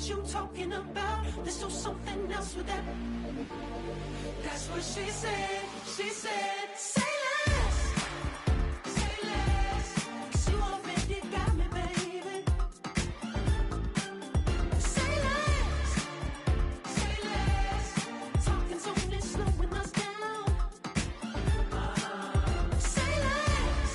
what you talking about. Let's do something else with that. That's what she said. She said, say less. Say less. 'Cause you already got me, baby. Say less. Say less. Talking's only slowing us down. Say less.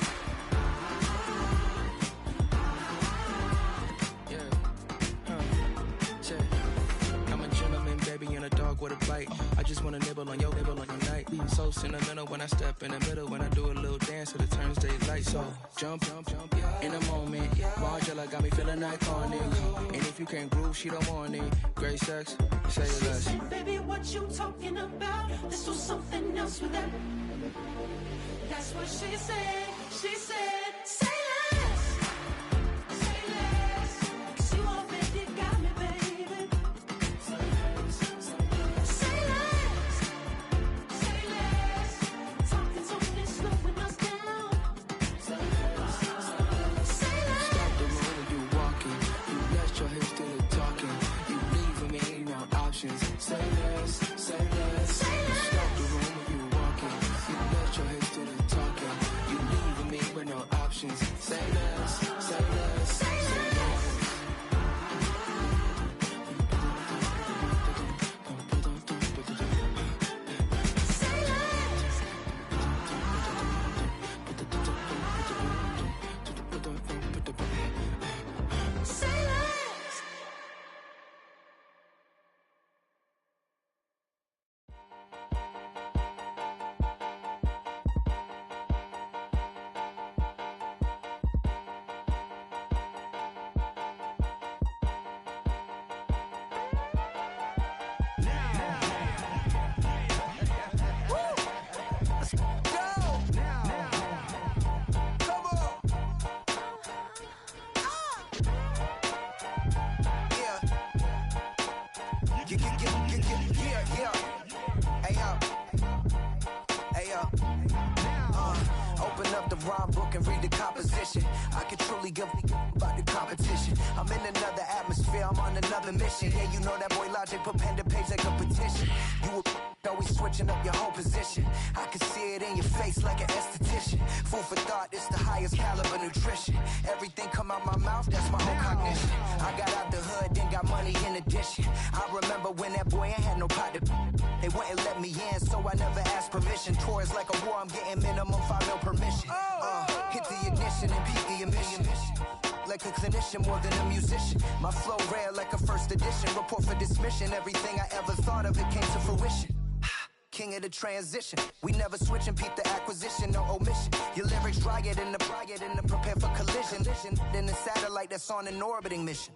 I'm a gentleman, baby, and a dog with a bite. I just wanna nibble on your night. So sentimental when I step in the middle. When I do a little dance till it turns daylight. So jump, in a moment. Margella got me feeling iconic. And if you can't groove, she don't want it. Great sex, say it less. She said, baby, what you talking about? Let's do something else with that. That's what she said. She said, say less. Say less. 'Cause you already got me, baby. Say less. Say less. Talking's only slowing us down. Say less. Stop the road when you walking. You let your hips do the talking. You leaving me no options. Say less, say less. Stop the road when you walking. You let your hips do the talking. You leaving me with no options. Say less, say less, say less. Say less. Open up the rhyme book and read the composition. I can truly give about the competition. I'm in another atmosphere, I'm on another mission. Yeah, you know that boy Logic put pen to page like a petition. You always switching up your whole position. I can see it in your face like an esthetician. Food for thought, it's the highest caliber nutrition. Everything come out my mouth, that's my whole cognition. I got out the hood, then got money in addition. I remember when that boy ain't had no pot to. They wouldn't let me in, so I never asked permission. Tours like a war, I'm getting minimum 5 mil permission. Hit the ignition and peak the emission. Like a clinician more than a musician. My flow rare like a first edition. Report for dismission. Everything I ever thought of, it came to fruition. King of the transition. We never switch and peep the acquisition, no omission. Your lyrics dry it in the prepare for collision. Then the satellite that's on an orbiting mission.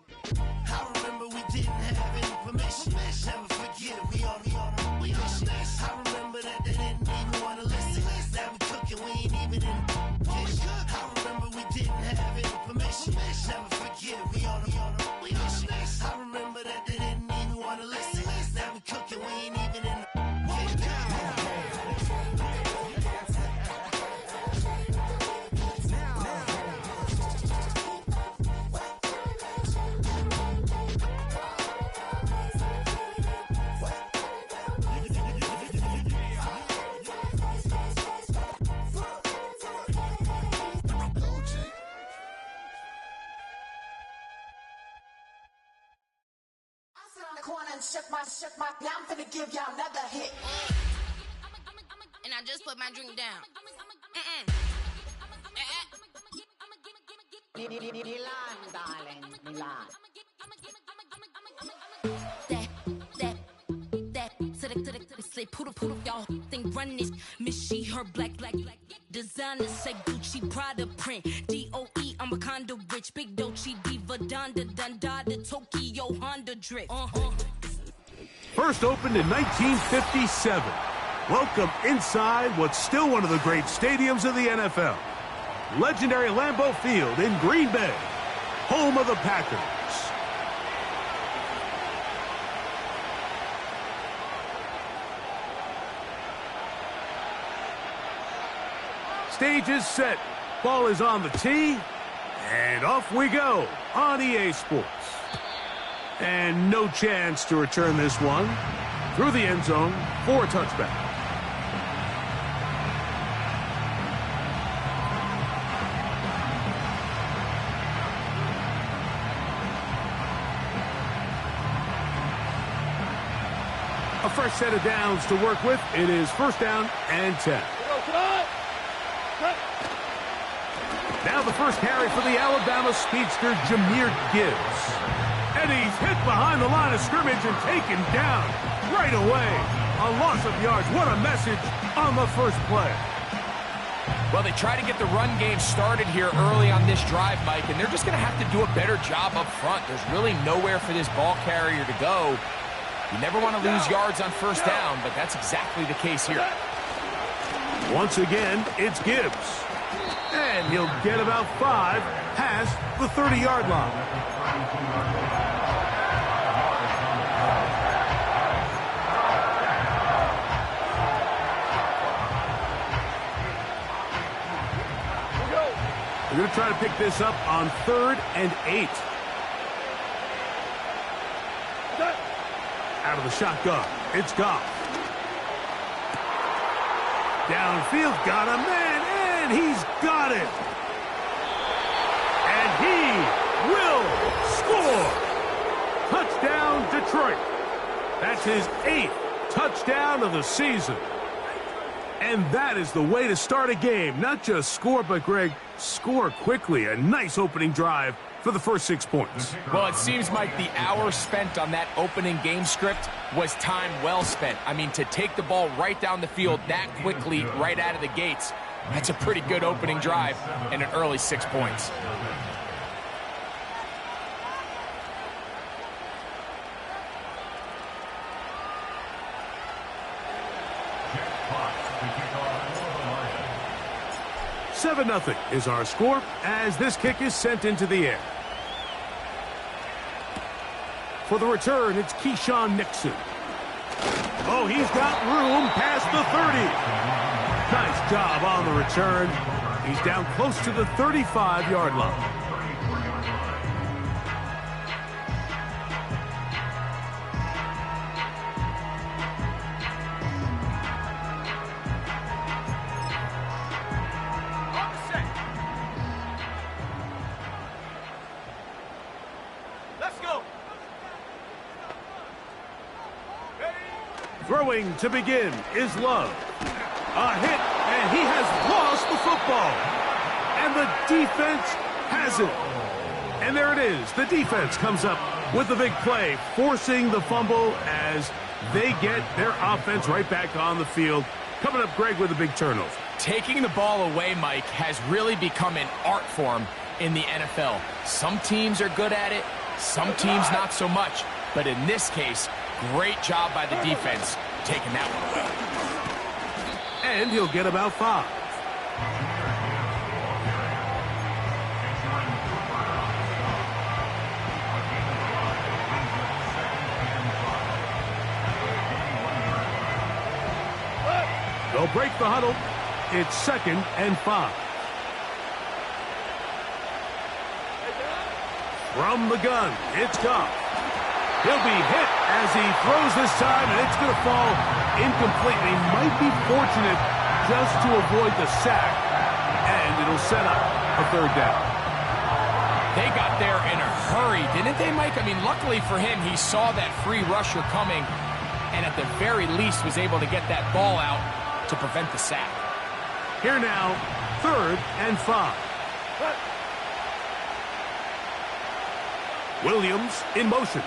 I remember we didn't have any permission. Never forget it, we on a mission. I remember that they didn't even want to listen. Now we cooking, we ain't even in the kitchen. I remember we didn't have any permission. Never forget it, we on a mission. I remember that they didn't even want to listen. Now we cooking, we ain't even in the kitchen. Shook my, now I'm finna give y'all another hit. And I just put my drink down. Milan, darling, Milan. Say poodle, y'all think run this. Miss she, her black. Designer say Gucci, Prada print. DOE, I'm a condo rich. Big Dolce, Diva, Donda, Tokyo, Honda drip. First opened in 1957. Welcome inside what's still one of the great stadiums of the NFL. Legendary Lambeau Field in Green Bay, home of the Packers. Stage is set, ball is on the tee, and off we go on EA Sports. And no chance to return this one through the end zone for a touchback. A fresh set of downs to work with. It is first down and 10. Now the first carry for the Alabama speedster, Jahmyr Gibbs. And he's hit behind the line of scrimmage and taken down right away. A loss of yards. What a message on the first play. Well, they try to get the run game started here early on this drive, Mike, and they're just going to have to do a better job up front. There's really nowhere for this ball carrier to go. You never want to lose yards on first down, but that's exactly the case here. Once again, it's Gibbs. And he'll get about 5 past the 30-yard line. We're going to try to pick this up on 3rd and 8. Out of the shotgun, it's Goff. Downfield, got a man, and he's got it. And he will score. Touchdown, Detroit. That's his 8th touchdown of the season. And that is the way to start a game. Not just score, but, Greg, score quickly. A nice opening drive for the first 6 points. Well, it seems like the hour spent on that opening game script was time well spent. I mean, to take the ball right down the field that quickly, right out of the gates, that's a pretty good opening drive and an early 6 points. Seven 0 is our score as this kick is sent into the air. For the return, it's Keyshawn Nixon. Oh, he's got room past the 30. Nice job on the return. He's down close to the 35-yard line. Throwing to begin is Love. A hit, and he has lost the football. And the defense has it. And there it is. The defense comes up with the big play, forcing the fumble as they get their offense right back on the field. Coming up, Greg, with a big turnover. Taking the ball away, Mike, has really become an art form in the NFL. Some teams are good at it, some teams not so much. But in this case, great job by the defense taking that one away. And he'll get about 5. They'll break the huddle. It's 2nd and 5. From the gun, it's Goff. He'll be hit as he throws this time, and it's going to fall incomplete. He might be fortunate just to avoid the sack, and it'll set up a 3rd down. They got there in a hurry, didn't they, Mike? I mean, luckily for him, he saw that free rusher coming, and at the very least was able to get that ball out to prevent the sack. Here now, 3rd and 5. Williams in motion.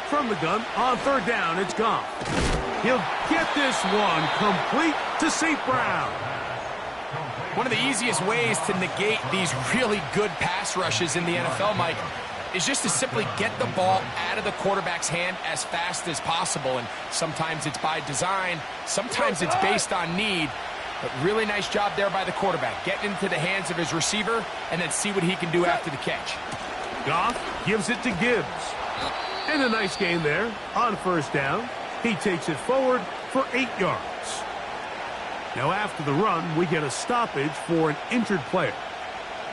From the gun, on 3rd down, it's Goff. He'll get this one complete to St. Brown. One of the easiest ways to negate these really good pass rushes in the NFL, Mike, is just to simply get the ball out of the quarterback's hand as fast as possible. And sometimes it's by design, sometimes it's based on need. But really nice job there by the quarterback. Getting into the hands of his receiver and then see what he can do after the catch. Goff gives it to Gibbs. And a nice gain there on 1st down. He takes it forward for 8 yards. Now after the run, we get a stoppage for an injured player.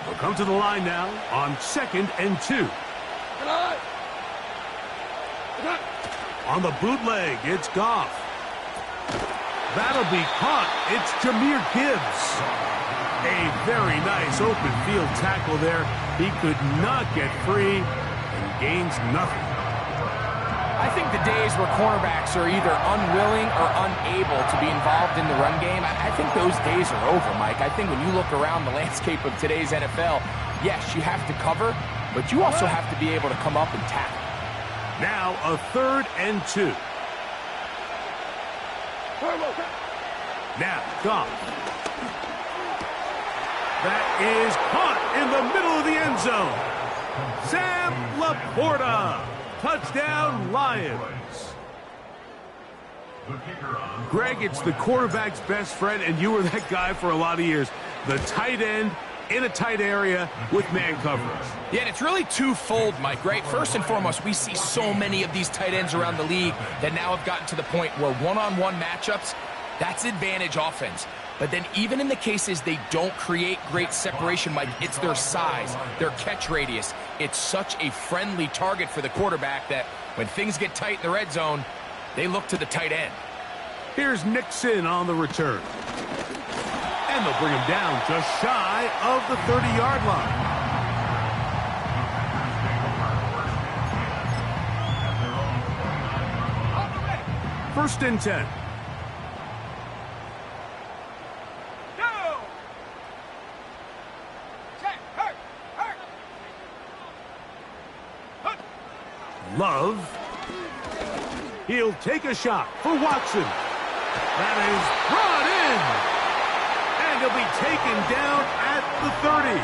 They'll come to the line now on 2nd and 2. On the bootleg, it's Goff. That'll be caught. It's Jahmyr Gibbs. A very nice open field tackle there. He could not get free and gains nothing. I think the days where cornerbacks are either unwilling or unable to be involved in the run game, I think those days are over, Mike. I think when you look around the landscape of today's NFL, yes, you have to cover, but you also have to be able to come up and tackle. Now a 3rd and 2. Now, Goff. That is caught in the middle of the end zone. Sam Laporta. Touchdown, Lions. Greg, it's the quarterback's best friend, and you were that guy for a lot of years. The tight end in a tight area with man coverage. Yeah, and it's really twofold, Mike, right? First and foremost, we see so many of these tight ends around the league that now have gotten to the point where one-on-one matchups, that's advantage offense. But then even in the cases they don't create great separation, Mike, it's their size, their catch radius. It's such a friendly target for the quarterback that when things get tight in the red zone, they look to the tight end. Here's Nixon on the return. And they'll bring him down just shy of the 30-yard line. First and 10. Love. He'll take a shot for Watson. That is brought in. And he'll be taken down at the 30.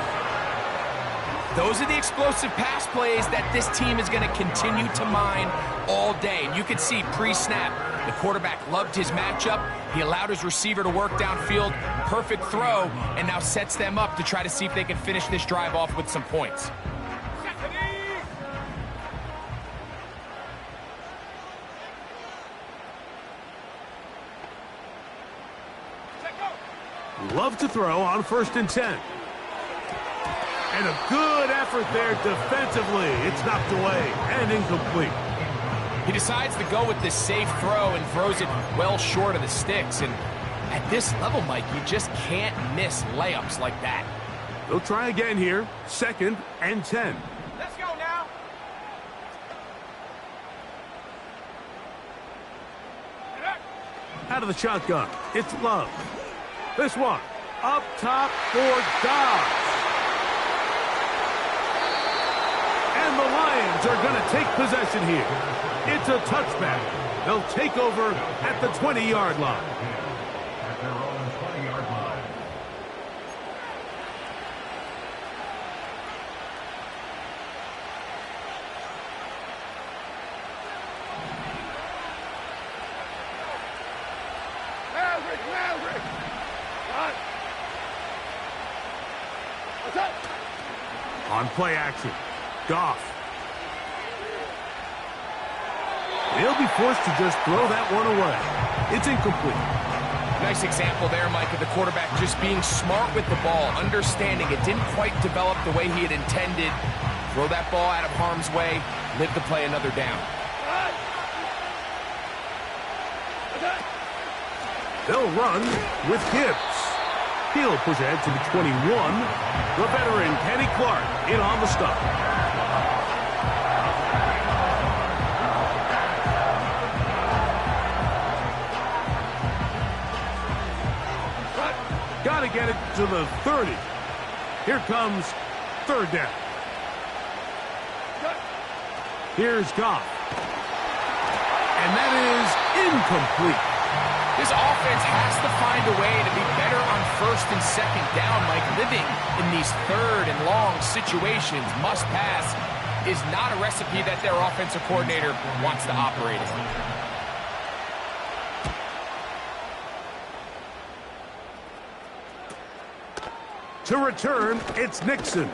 Those are the explosive pass plays that this team is going to continue to mine all day. And you can see pre-snap, the quarterback loved his matchup. He allowed his receiver to work downfield. Perfect throw, and now sets them up to try to see if they can finish this drive off with some points. Love to throw on 1st and 10. And a good effort there defensively. It's knocked away and incomplete. He decides to go with this safe throw and throws it well short of the sticks. And at this level, Mike, you just can't miss layups like that. They'll try again here. 2nd and 10. Let's go now. Out of the shotgun, it's Love. This one, up top for Dobbs. And the Lions are going to take possession here. It's a touchback. They'll take over at the 20-yard line. At their own 20-yard line. On play action, Goff. They'll be forced to just throw that one away. It's incomplete. Nice example there, Mike, of the quarterback just being smart with the ball, understanding it didn't quite develop the way he had intended. Throw that ball out of harm's way, live to play another down. They'll run with Gibbs. He'll push ahead to the 21. The veteran, Kenny Clark, in on the stop. Got to get it to the 30. Here comes 3rd down. Here's Goff. And that is incomplete. This offense has to find a way to be better on 1st and 2nd down, Mike. Living in these 3rd and long situations, must pass, is not a recipe that their offensive coordinator wants to operate in. To return, it's Nixon.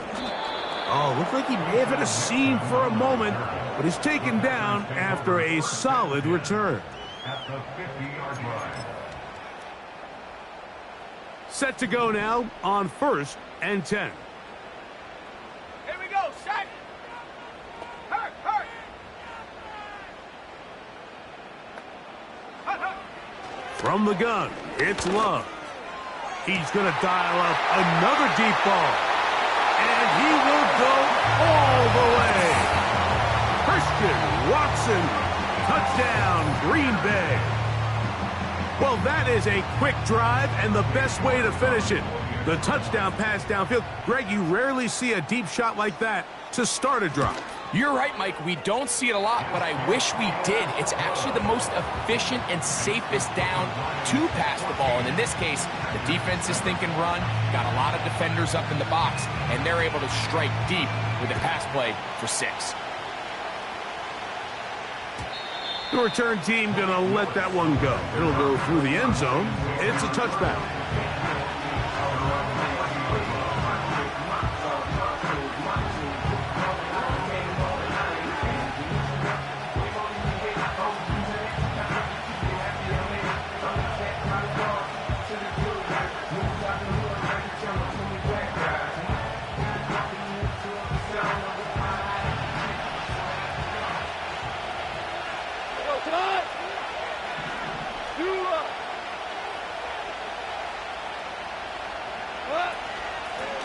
Oh, looked like he may have had a seam for a moment, but is taken down after a solid return. At the 50-yard line. Set to go now on 1st and 10. From the gun, it's Love. He's going to dial up another deep ball. And he will go all the way. Christian Watson, touchdown, Green Bay. Well, that is a quick drive and the best way to finish it. The touchdown pass downfield. Greg, you rarely see a deep shot like that to start a drive. You're right, Mike. We don't see it a lot, but I wish we did. It's actually the most efficient and safest down to pass the ball. And in this case, the defense is thinking run, got a lot of defenders up in the box, and they're able to strike deep with a pass play for 6. The return team going to let that one go. It'll go through the end zone. It's a touchback.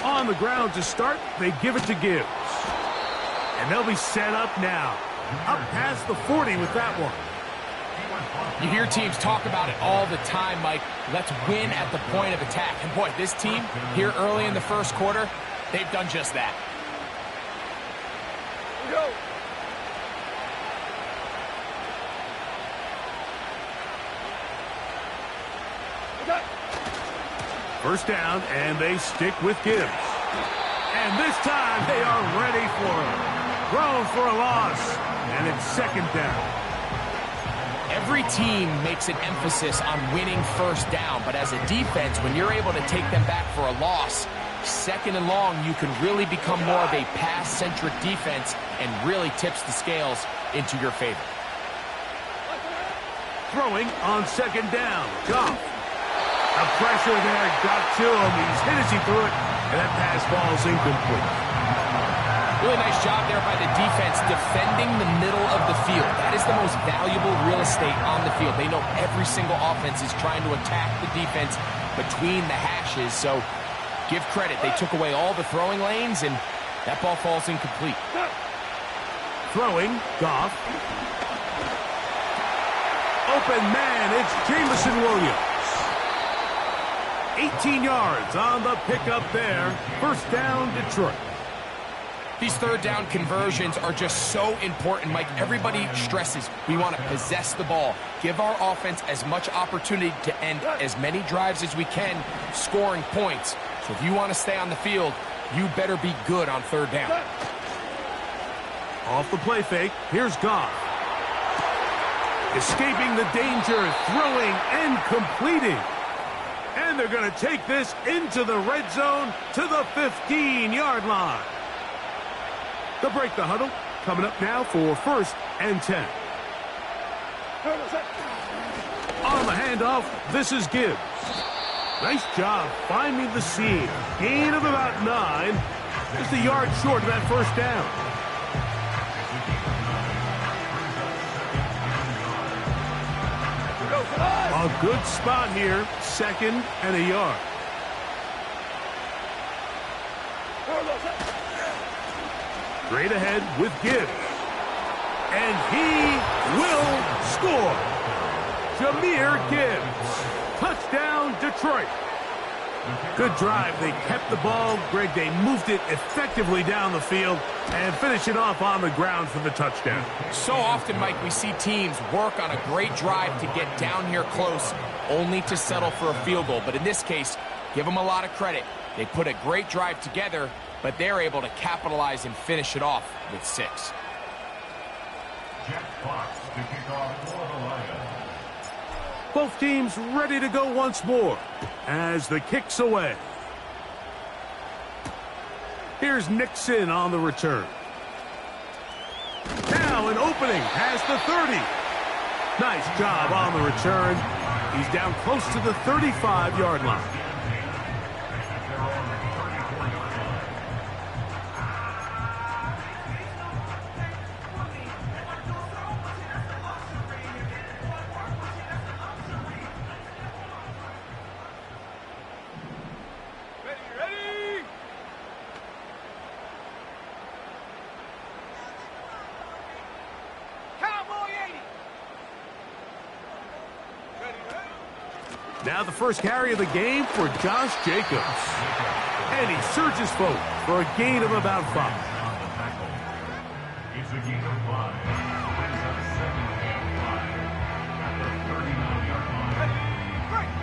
On the ground to start, they give it to Gibbs. And they'll be set up now. Up past the 40 with that one. You hear teams talk about it all the time, Mike. Let's win at the point of attack. And boy, this team here early in the first quarter, they've done just that. Go. First down, and they stick with Gibbs. And this time, they are ready for him. Thrown for a loss, and it's second down. Every team makes an emphasis on winning first down, but as a defense, when you're able to take them back for a loss, second and long, you can really become more of a pass-centric defense and really tips the scales into your favor. Throwing on second down, Goff. The pressure there got to him. He's hit as he threw it, and that pass ball's incomplete. Really nice job there by the defense defending the middle of the field. That is the most valuable real estate on the field. They know every single offense is trying to attack the defense between the hashes, so give credit. They took away all the throwing lanes, and that ball falls incomplete. Throwing, Goff. Open man, it's Jamison Williams. 18 yards on the pickup there. First down, Detroit. These third down conversions are just so important, Mike. Everybody stresses we want to possess the ball, give our offense as much opportunity to end as many drives as we can, scoring points. So if you want to stay on the field, you better be good on third down. Off the play fake, here's Goff. Escaping the danger, throwing and completing. And they're going to take this into the red zone to the 15-yard line. They'll break the huddle. Coming up now for first and 10. On the handoff, this is Gibbs. Nice job finding the seam. Gain of about 9. Just a yard short of that first down. A good spot here. Second and a yard. Straight ahead with Gibbs. And he will score. Jahmyr Gibbs. Touchdown, Detroit. Good drive. They kept the ball. Greg, they moved it effectively down the field and finish it off on the ground for the touchdown. So often, Mike, we see teams work on a great drive to get down here close, only to settle for a field goal. But in this case, give them a lot of credit. They put a great drive together, but they're able to capitalize and finish it off with 6. Jeff Fox to kick off for the Lions. Both teams ready to go once more as the kick's away. Here's Nixon on the return. Now an opening past the 30. Nice job on the return. He's down close to the 35-yard line. Now the first carry of the game for Josh Jacobs. And he surges forward for a gain of about 5. It's a gain of 5. Brings up 7 and 5 at the 39-yard line.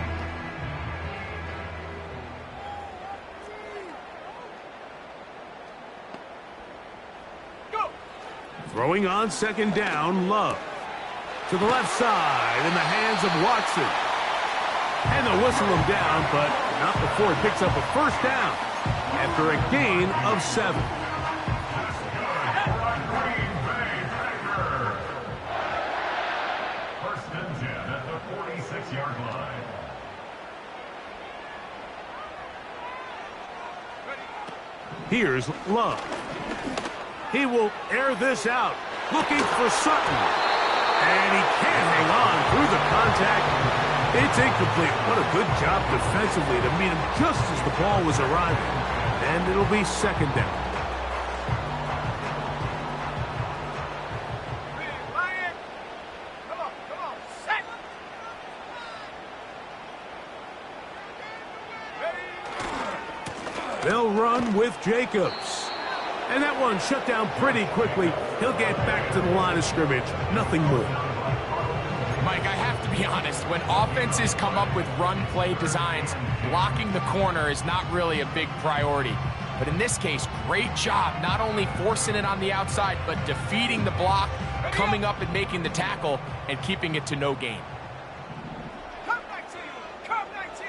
Throwing on second down, Love. To the left side in the hands of Watson. And they'll whistle him down, but not before he picks up a first down after a gain of 7. First and 10 at the 46-yard line. Here's Love. He will air this out, looking for Sutton. And he can't hang on through the contact. It's incomplete. What a good job defensively to meet him just as the ball was arriving. And it'll be second down. They'll run with Jacobs. And that one shut down pretty quickly. He'll get back to the line of scrimmage. Nothing more. Mike, I have to be honest. When offenses come up with run-play designs, blocking the corner is not really a big priority. But in this case, great job not only forcing it on the outside, but defeating the block, coming up and making the tackle, and keeping it to no gain. Come 19! Come 19!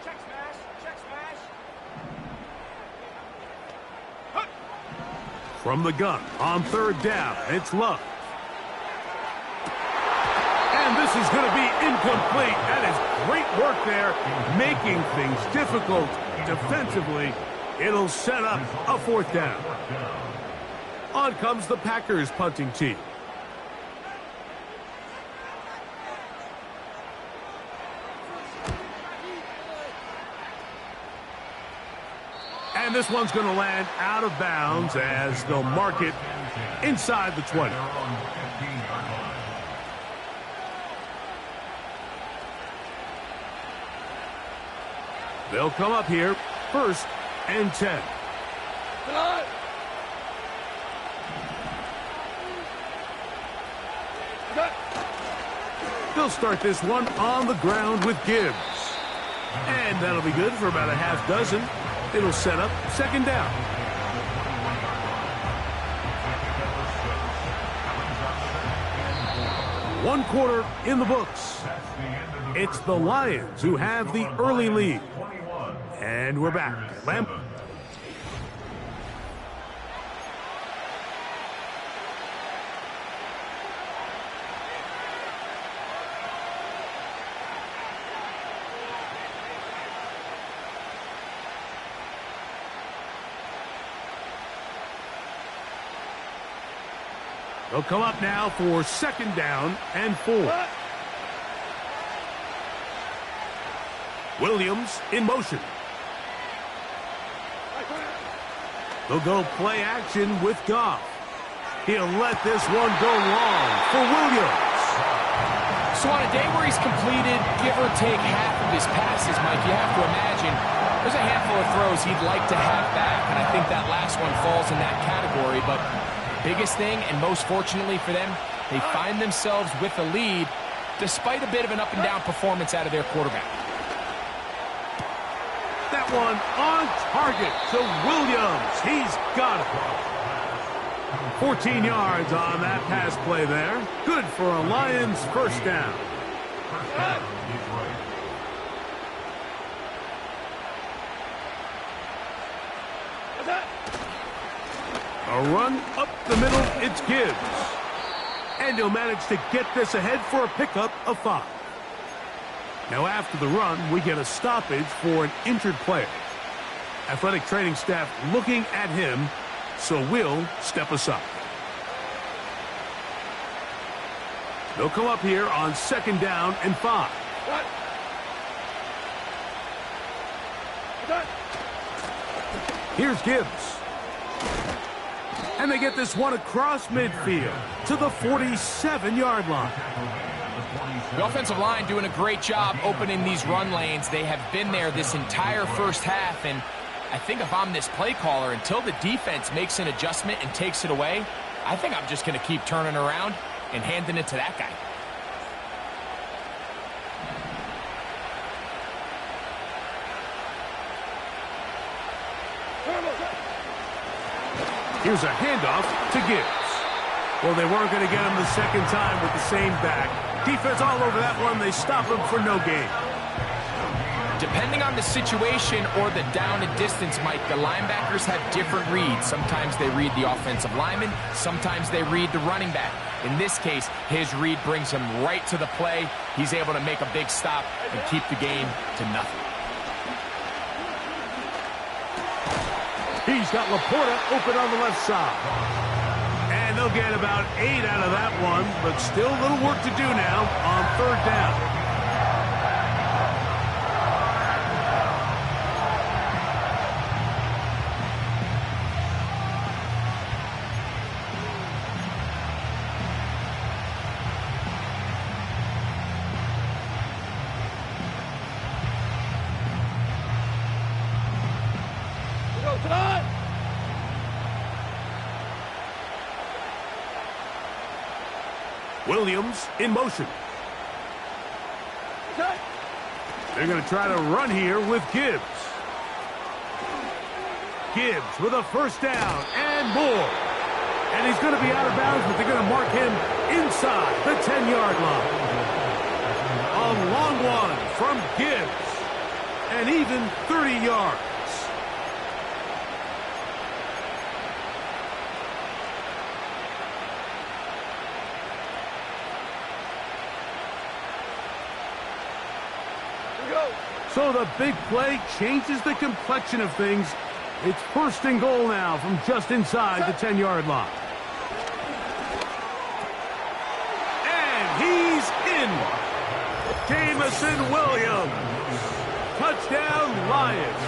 Check smash! Check smash! From the gun on third down, it's Love. And this is going to be incomplete. That is great work there, making things difficult defensively. It'll set up a fourth down. On comes the Packers punting team. And this one's going to land out of bounds as they'll mark it inside the 20. They'll come up here, first and 10. They'll start this one on the ground with Gibbs. And that'll be good for about a half dozen. It'll set up second down. One quarter in the books. It's the Lions who have the early lead. And we're back. Lamb. They'll come up now for second down and 4. Williams in motion. They'll go play action with Goff. He'll let this one go long for Williams. So on a day where he's completed, give or take half of his passes, Mike, you have to imagine there's a handful of throws he'd like to have back, and I think that last one falls in that category. But biggest thing, and most fortunately for them, they find themselves with a lead despite a bit of an up-and-down performance out of their quarterback. That one on target to Williams. He's got it. 14 yards on that pass play there. Good for a Lions first down. A run up the middle, it's Gibbs. And he'll manage to get this ahead for a pickup of 5. Now after the run, we get a stoppage for an injured player. Athletic training staff looking at him, so we'll step aside. They'll come up here on second down and 5. Here's Gibbs. And they get this one across midfield to the 47-yard line. The offensive line doing a great job opening these run lanes. They have been there this entire first half, and I think if I'm this play caller, until the defense makes an adjustment and takes it away, I think I'm just going to keep turning around and handing it to that guy. Here's a handoff to Gibbs. Well, they weren't going to get him the second time with the same back. Defense all over that one. They stop him for no gain. Depending on the situation or the down and distance, Mike, the linebackers have different reads. Sometimes they read the offensive lineman. Sometimes they read the running back. In this case, his read brings him right to the play. He's able to make a big stop and keep the game to nothing. He's got Laporta open on the left side. And they'll get about 8 out of that one, but still a little work to do now on third down. Williams in motion. They're going to try to run here with Gibbs. Gibbs with a first down and more. And he's going to be out of bounds, but they're going to mark him inside the 10-yard line. A long one from Gibbs. And even 30 yards. So the big play changes the complexion of things. It's first and goal now from just inside the 10-yard line. And he's in. Jamison Williams. Touchdown, Lions.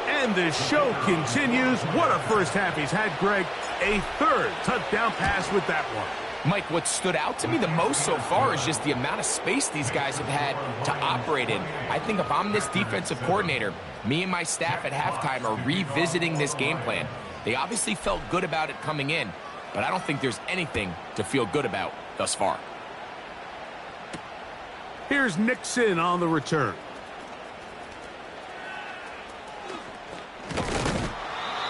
And the show continues. What a first half he's had, Greg. A third touchdown pass with that one. Mike, what stood out to me the most so far is just the amount of space these guys have had to operate in. I think if I'm this defensive coordinator, me and my staff at halftime are revisiting this game plan. They obviously felt good about it coming in, but I don't think there's anything to feel good about thus far. Here's Nixon on the return.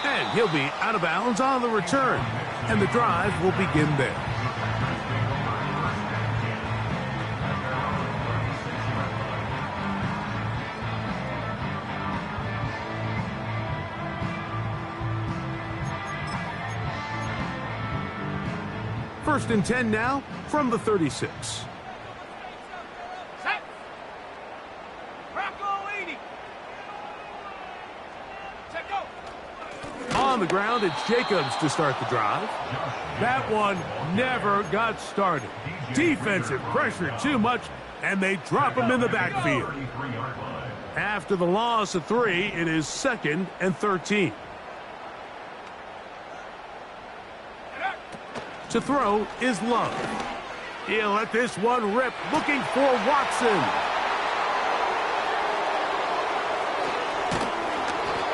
And he'll be out of bounds on the return. And the drive will begin there. First and 10 now from the 36. Set. Rocco 80. Set, go. On the ground, it's Jacobs to start the drive. That one never got started. Defensive pressure too much, and they drop him in the backfield. After the loss of 3, it is 2nd and 13. To throw is Love. He'll let this one rip, looking for Watson.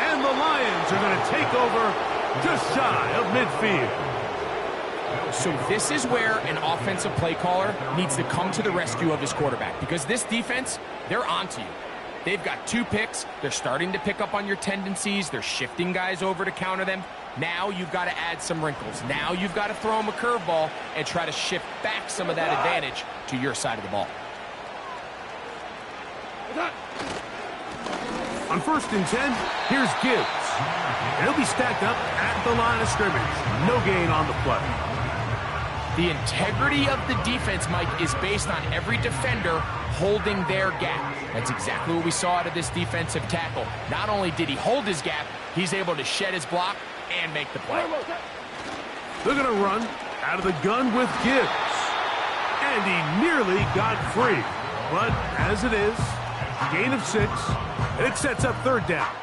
And the Lions are going to take over just shy of midfield. So this is where an offensive play caller needs to come to the rescue of his quarterback, because this defense, they're onto you. They've got 2 picks. They're starting to pick up on your tendencies. They're shifting guys over to counter them. Now you've got to add some wrinkles. Now you've got to throw them a curveball and try to shift back some of that advantage to your side of the ball. On first and 10, here's Gibbs. And he'll be stacked up at the line of scrimmage. No gain on the play. The integrity of the defense, Mike, is based on every defender holding their gap. That's exactly what we saw out of this defensive tackle. Not only did he hold his gap, he's able to shed his block and make the play. They're going to run out of the gun with Gibbs. And he nearly got free. But as it is, gain of 6, and it sets up third down.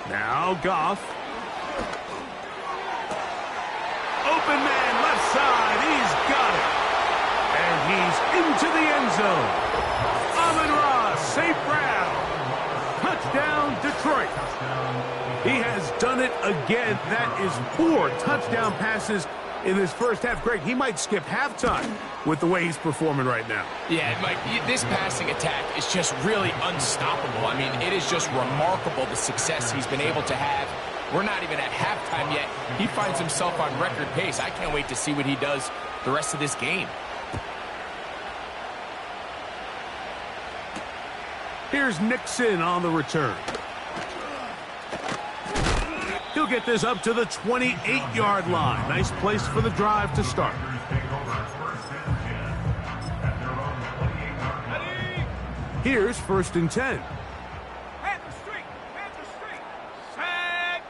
Now Goff. Open man, left side. He's got it. And he's into the end zone. Amon-Ra, St. Brown. Touchdown, Detroit. He has done it again. That is 4 touchdown passes in this first half. Greg, he might skip halftime with the way he's performing right now. Yeah, Mike, this passing attack is just really unstoppable. I mean, it is just remarkable the success he's been able to have. We're not even at halftime yet. He finds himself on record pace. I can't wait to see what he does the rest of this game. Here's Nixon on the return. He'll get this up to the 28-yard line. Nice place for the drive to start. Here's 1st and 10. Panther Street! Panther Street! Sack!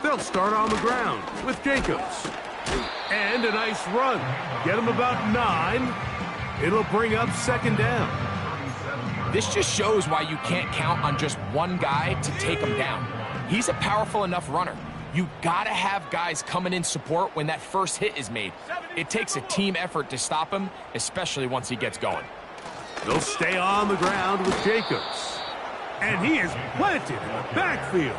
They'll start on the ground with Jacobs. And a nice run. Get him about 9. It'll bring up 2nd down. This just shows why you can't count on just one guy to take him down. He's a powerful enough runner. You gotta have guys coming in support when that first hit is made. It takes a team effort to stop him, especially once he gets going. They'll stay on the ground with Jacobs. And he is planted in the backfield.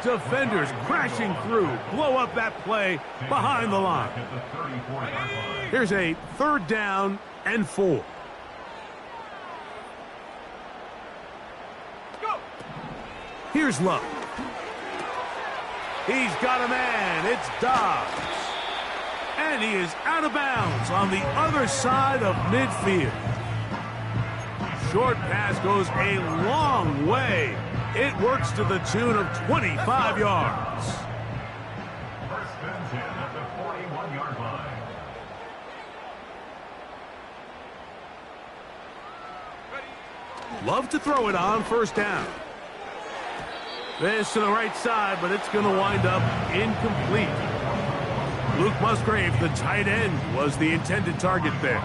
Defenders crashing through, blow up that play behind the line. Here's a 3rd down and 4. Here's Love. He's got a man. It's Dobbs. And he is out of bounds on the other side of midfield. Short pass goes a long way. It works to the tune of 25 yards. 1st and 10 at the 41-yard line. Love to throw it on 1st down. This to the right side, but it's going to wind up incomplete. Luke Musgrave, the tight end, was the intended target there.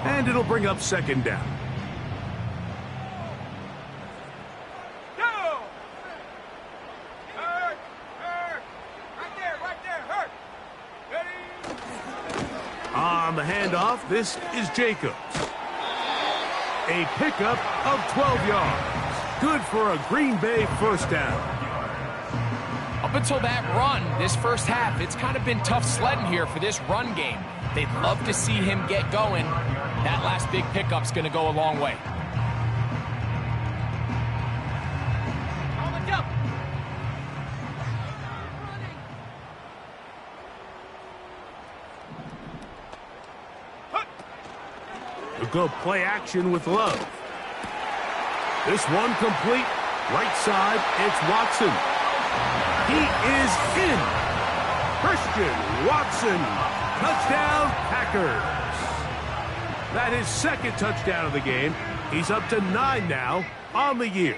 And it'll bring up 2nd down. On the handoff, this is Jacobs. A pickup of 12 yards. Good for a Green Bay 1st down. Up until that run, this first half, it's kind of been tough sledding here for this run game. They'd love to see him get going. That last big pickup's going to go a long way. We'll go play action with Love. This one complete. Right side, it's Watson. He is in. Christian Watson. Touchdown, Packers. That is 2nd touchdown of the game. He's up to 9 now on the year.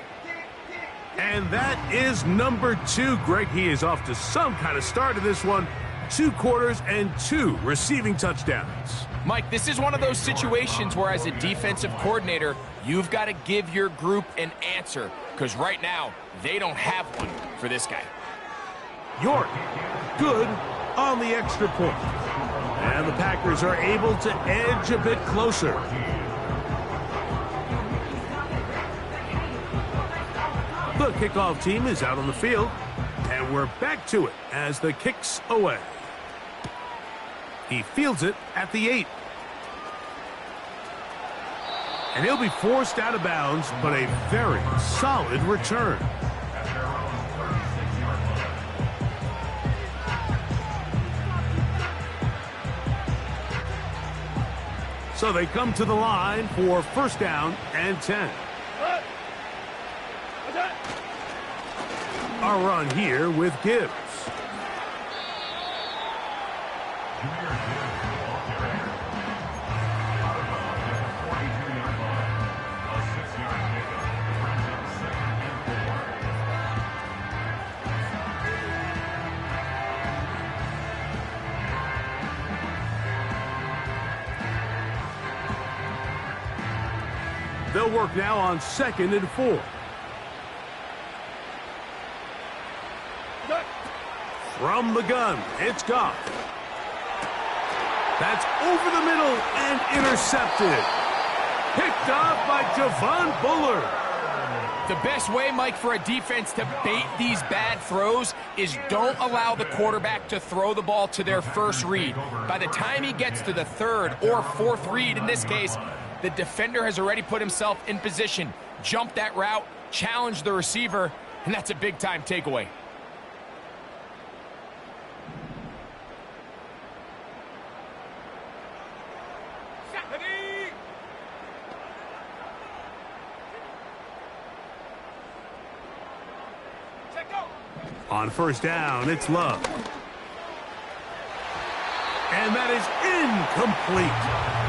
And that is number 2. Greg, he is off to some kind of start in this one. 2 quarters and 2 receiving touchdowns. Mike, this is one of those situations where as a defensive coordinator, you've got to give your group an answer, because right now, they don't have one for this guy. York, good on the extra point. And the Packers are able to edge a bit closer. The kickoff team is out on the field, and we're back to it as the kick's away. He fields it at the 8. And he'll be forced out of bounds, but a very solid return. So they come to the line for 1st down and 10. A run here with Gibbs. They'll work now on 2nd and 4. From the gun, it's Goff. That's over the middle and intercepted. Picked off by Javon Bullard. The best way, Mike, for a defense to bait these bad throws is don't allow the quarterback to throw the ball to their first read. By the time he gets to the 3rd or 4th read, in this case, the defender has already put himself in position, jumped that route, challenged the receiver, and that's a big-time takeaway. On 1st down, it's Love. And that is incomplete.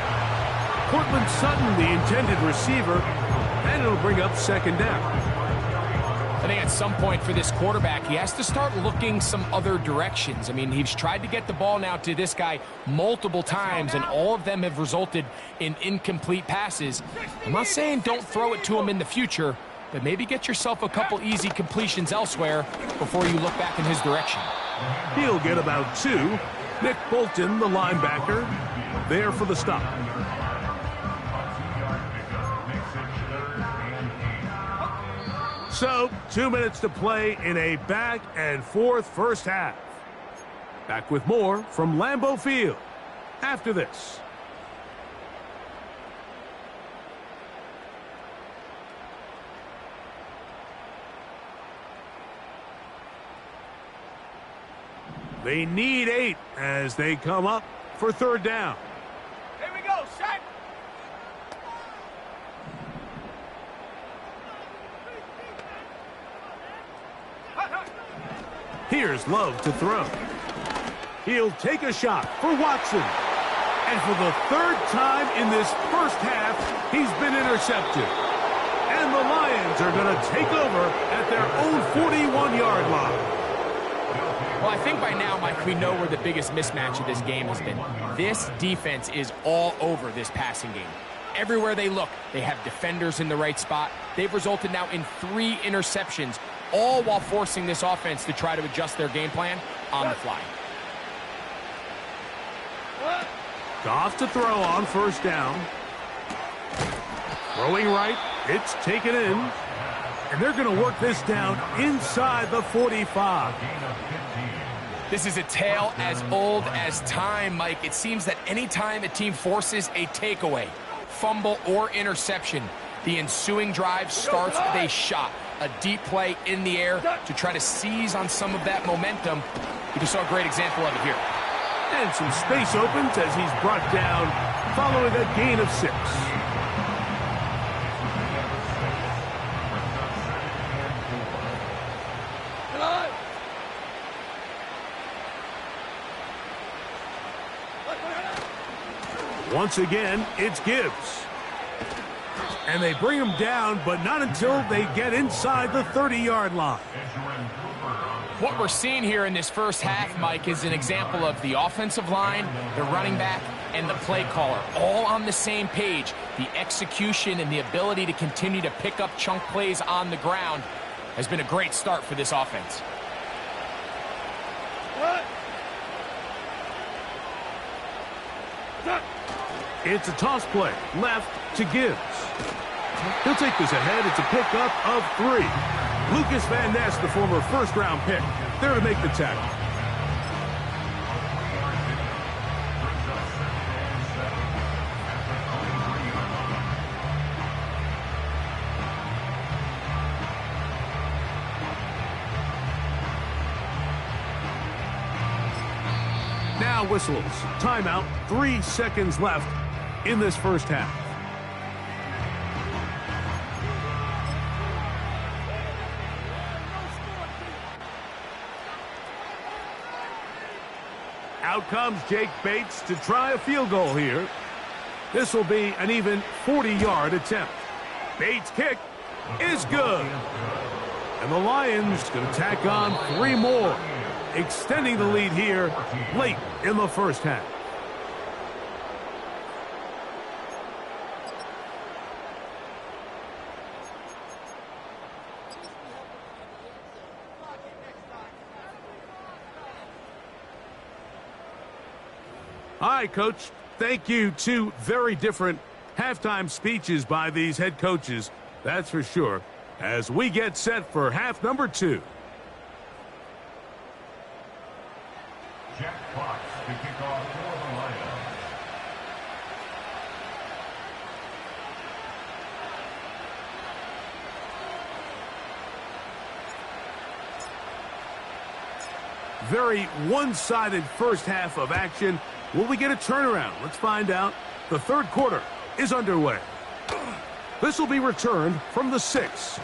Cortland Sutton, the intended receiver, and it'll bring up 2nd down. I think at some point for this quarterback, he has to start looking some other directions. I mean, he's tried to get the ball now to this guy multiple times, and all of them have resulted in incomplete passes. I'm not saying don't throw it to him in the future, but maybe get yourself a couple easy completions elsewhere before you look back in his direction. He'll get about 2. Nick Bolton, the linebacker, there for the stop. So, 2 minutes to play in a back-and-forth first half. Back with more from Lambeau Field after this. They need 8 as they come up for 3rd down. Here we go, set. Here's Love to throw. He'll take a shot for Watson. And for the 3rd time in this first half, he's been intercepted. And the Lions are going to take over at their own 41-yard line. Well, I think by now, Mike, we know where the biggest mismatch of this game has been. This defense is all over this passing game. Everywhere they look, they have defenders in the right spot. They've resulted now in 3 interceptions, all while forcing this offense to try to adjust their game plan on the fly. Goff to throw on 1st down. Throwing right, it's taken in. And they're going to work this down inside the 45. This is a tale as old as time, Mike. It seems that anytime a team forces a takeaway, fumble, or interception, the ensuing drive starts with a shot, a deep play in the air to try to seize on some of that momentum. You just saw a great example of it here. And some space opens as he's brought down following a gain of 6. Once again, it's Gibbs. And they bring him down, but not until they get inside the 30-yard line. What we're seeing here in this first half, Mike, is an example of the offensive line, the running back, and the play caller all on the same page. The execution and the ability to continue to pick up chunk plays on the ground has been a great start for this offense. It's a toss play, left to Gibbs. He'll take this ahead. It's a pickup of 3. Lucas Van Ness, the former first-round pick, there to make the tackle. Now whistles. Timeout. 3 seconds left in this first half. Out comes Jake Bates to try a field goal here. This will be an even 40-yard attempt. Bates' kick is good. And the Lions going to tack on 3 more, extending the lead here late in the first half. Hi, Coach. Thank you. Two very different halftime speeches by these head coaches, that's for sure, as we get set for half number 2. Jack Fox to kick off for the Lions. Very one-sided first half of action. Will we get a turnaround? Let's find out. The third quarter is underway. This will be returned from the 6.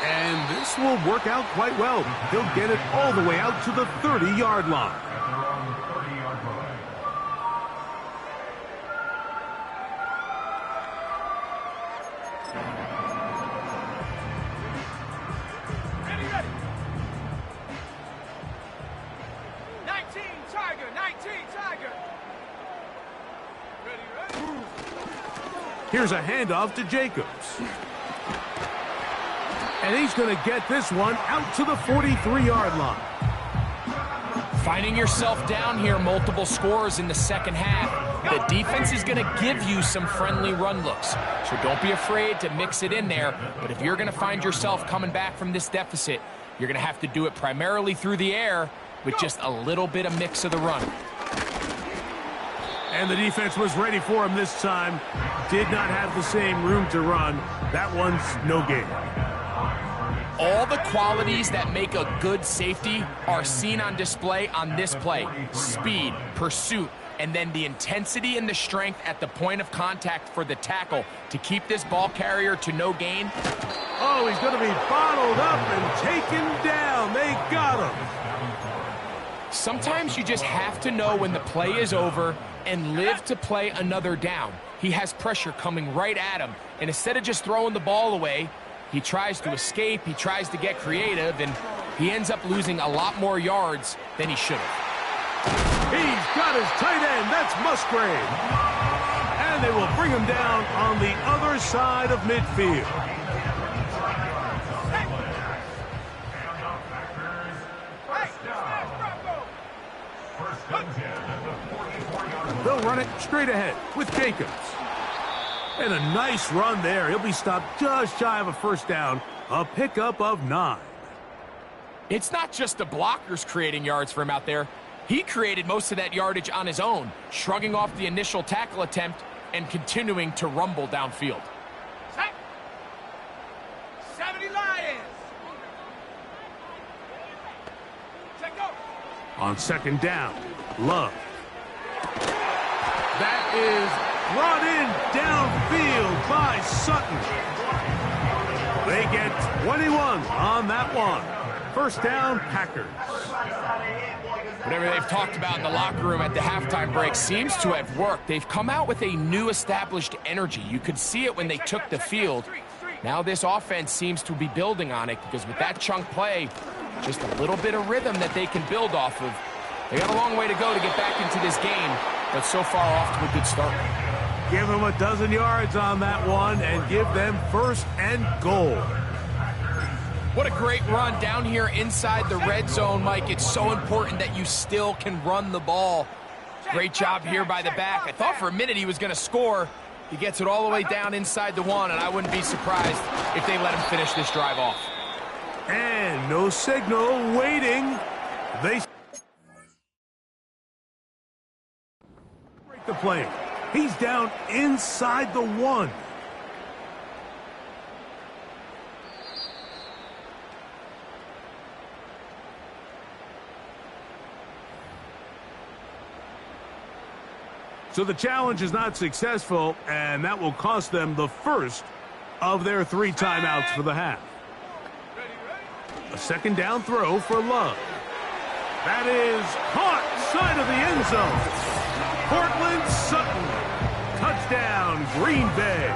And this will work out quite well. He'll get it all the way out to the 30-yard line. Ready, ready. 19 Tiger, 19 Tiger. Ready, ready. Here's a handoff to Jacobs. And he's going to get this one out to the 43-yard line. Finding yourself down here, multiple scores in the second half. The defense is going to give you some friendly run looks. So don't be afraid to mix it in there. But if you're going to find yourself coming back from this deficit, you're going to have to do it primarily through the air with just a little bit of mix of the run. And the defense was ready for him this time. Did not have the same room to run. That one's no gain. All the qualities that make a good safety are seen on display on this play. Speed, pursuit, and then the intensity and the strength at the point of contact for the tackle to keep this ball carrier to no gain. Oh, he's going to be bottled up and taken down. They got him. Sometimes you just have to know when the play is over and live to play another down. He has pressure coming right at him, and instead of just throwing the ball away, he tries to escape, he tries to get creative, and he ends up losing a lot more yards than he should have. He's got his tight end. That's Musgrave. And they will bring him down on the other side of midfield. They'll run it straight ahead with Jacobs. And a nice run there. He'll be stopped just shy of a first down. A pickup of 9. It's not just the blockers creating yards for him out there. He created most of that yardage on his own, shrugging off the initial tackle attempt and continuing to rumble downfield. 70 Lions. Check go. On second down, Love. That is brought in downfield by Sutton. They get 21 on that one. First down, Packers. Whatever they've talked about in the locker room at the halftime break seems to have worked. They've come out with a new established energy. You could see it when they took the field. Now this offense seems to be building on it because with that chunk play, just a little bit of rhythm that they can build off of. They got a long way to go to get back into this game, but so far off to a good start. Give them a dozen yards on that one and give them first and goal. What a great run down here inside the red zone, Mike. It's so important that you still can run the ball. Great job here by the back. I thought for a minute he was going to score. He gets it all the way down inside the 1, and I wouldn't be surprised if they let him finish this drive off. And no signal, waiting. They break the play. He's down inside the 1. So the challenge is not successful, and that will cost them the first of their 3 timeouts for the half. A second down throw for Love. That is caught side of the end zone. Cortland Sutton. Touchdown, Green Bay.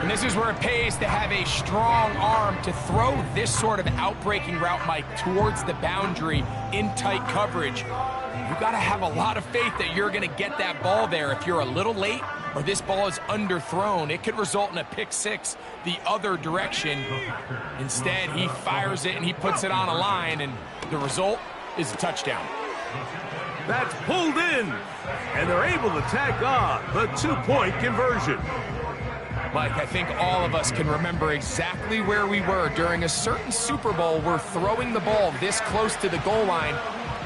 And this is where it pays to have a strong arm to throw this sort of outbreaking route, Mike, towards the boundary in tight coverage. You got to have a lot of faith that you're going to get that ball there. If you're a little late or this ball is underthrown, it could result in a pick 6 the other direction. Instead, he fires it and he puts it on a line, and the result is a touchdown. That's pulled in. And they're able to tack on the 2-point conversion. Mike, I think all of us can remember exactly where we were during a certain Super Bowl where throwing the ball this close to the goal line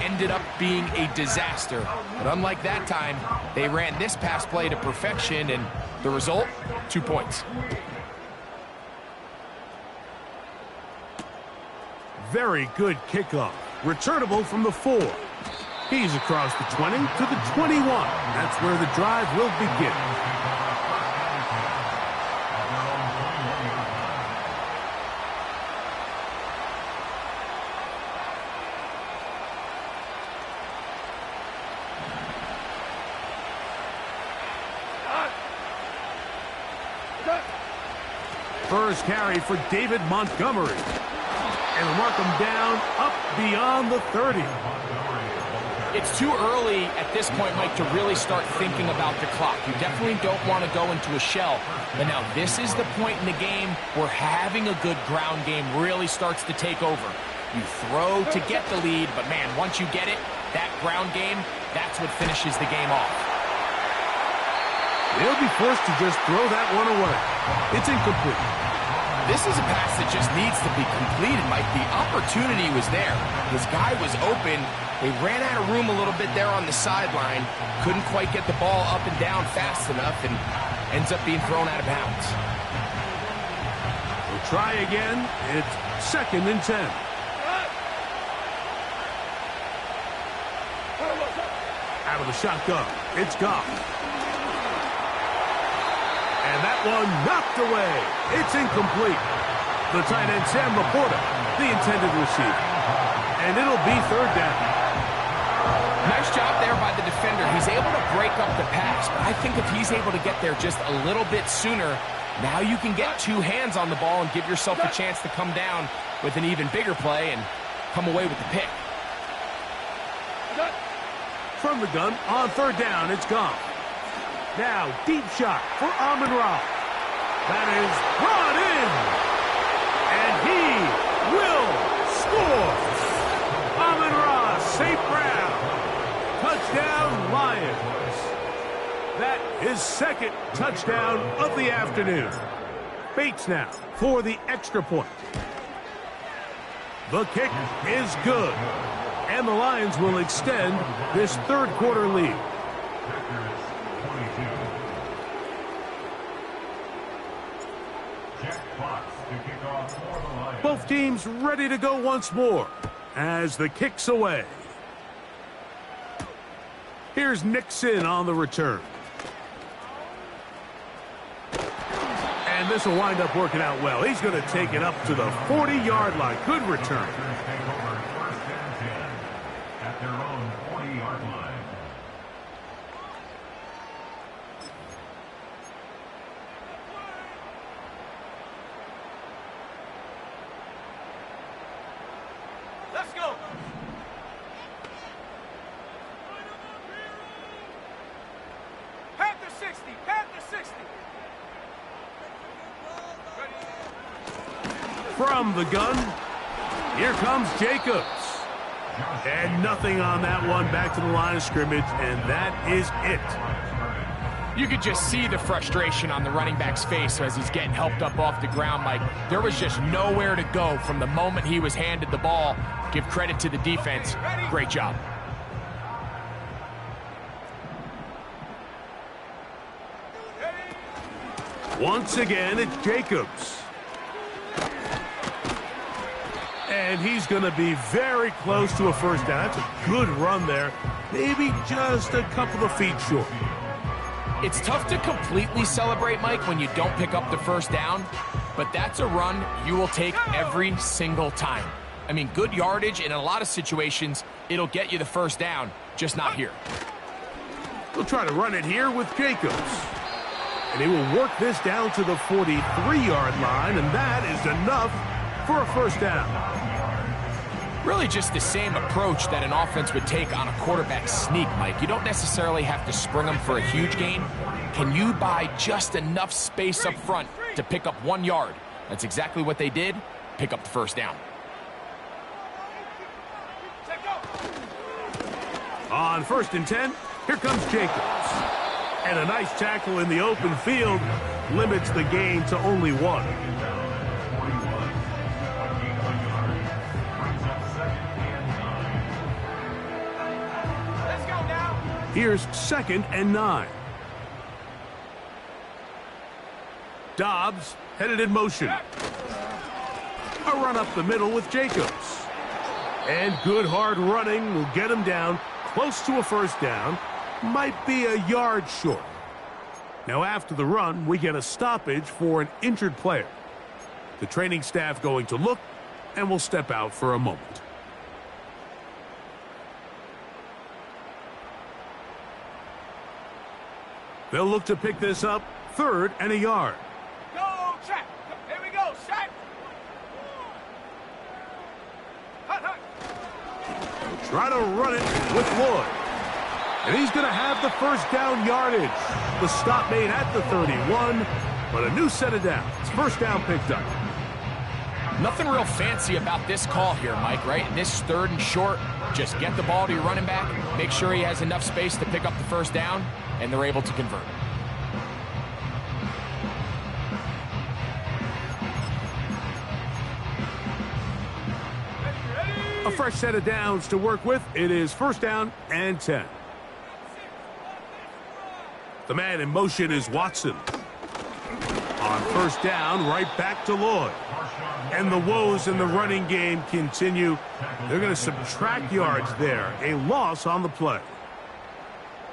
ended up being a disaster. But unlike that time, they ran this pass play to perfection, and the result, 2 points. Very good kickoff. Returnable from the 4. He's across the 20 to the 21. That's where the drive will begin. First carry for David Montgomery. And mark him down up beyond the 30. It's too early at this point, Mike, to really start thinking about the clock. You definitely don't want to go into a shell. But now this is the point in the game where having a good ground game really starts to take over. You throw to get the lead, but man, once you get it, that ground game, that's what finishes the game off. They'll be forced to just throw that one away. It's incomplete. This is a pass that just needs to be completed, Mike. The opportunity was there. This guy was open. They ran out of room a little bit there on the sideline. Couldn't quite get the ball up and down fast enough, and ends up being thrown out of bounds. We'll try again. It's 2nd and 10. Out of the shotgun. It's gone. And that one knocked away. It's incomplete. The tight end, Sam Laporta, the intended receiver. And it'll be 3rd down. Nice job there by the defender. He's able to break up the pass, but I think if he's able to get there just a little bit sooner, now you can get 2 hands on the ball and give yourself a chance to come down with an even bigger play and come away with the pick. From the gun, on 3rd down, it's gone. Now, deep shot for Amon-Ra. That is brought in. And he will score. Amon-Ra, St. Brown. Touchdown, Lions. That is 2nd touchdown of the afternoon. Bates now for the extra point. The kick is good. And the Lions will extend this 3rd quarter lead. Both teams ready to go once more as the kick's away. Here's Nixon on the return. And this will wind up working out well. He's going to take it up to the 40-yard line. Good return. At their own 40-yard line. Let's go. Panther 60. Panther 60. From the gun, here comes Jacobs. And nothing on that one. Back to the line of scrimmage, and that is it. You could just see the frustration on the running back's face as he's getting helped up off the ground, Mike. There was just nowhere to go from the moment he was handed the ball. Give credit to the defense. Great job. Once again, it's Jacobs. And he's going to be very close to a first down. That's a good run there. Maybe just a couple of feet short. It's tough to completely celebrate, Mike, when you don't pick up the first down, but that's a run you will take every single time. I mean, good yardage in a lot of situations, it'll get you the first down, just not here. We'll try to run it here with Jacobs. And he will work this down to the 43-yard line, and that is enough for a first down. Really just the same approach that an offense would take on a quarterback sneak, Mike. You don't necessarily have to spring them for a huge gain. Can you buy just enough space up front to pick up 1 yard? That's exactly what they did. Pick up the first down. On 1st and 10, here comes Jacobs. And a nice tackle in the open field limits the gain to only 1. Let's go now. Here's 2nd and 9. Dobbs headed in motion. A run up the middle with Jacobs. And good hard running will get him down close to a first down. Might be a yard short. Now after the run, we get a stoppage for an injured player. The training staff going to look and will step out for a moment. They'll look to pick this up 3rd and a yard. Go, check. Here we go, check. Hut, hut. Try to run it with Lloyd. And he's going to have the first down yardage. The stop made at the 31, but a new set of downs. First down picked up. Nothing real fancy about this call here, Mike, right? This 3rd and short, just get the ball to your running back, make sure he has enough space to pick up the first down, and they're able to convert. A fresh set of downs to work with. It is 1st down and 10. The man in motion is Watson. On 1st down, right back to Lloyd. And the woes in the running game continue. They're going to subtract yards there. A loss on the play.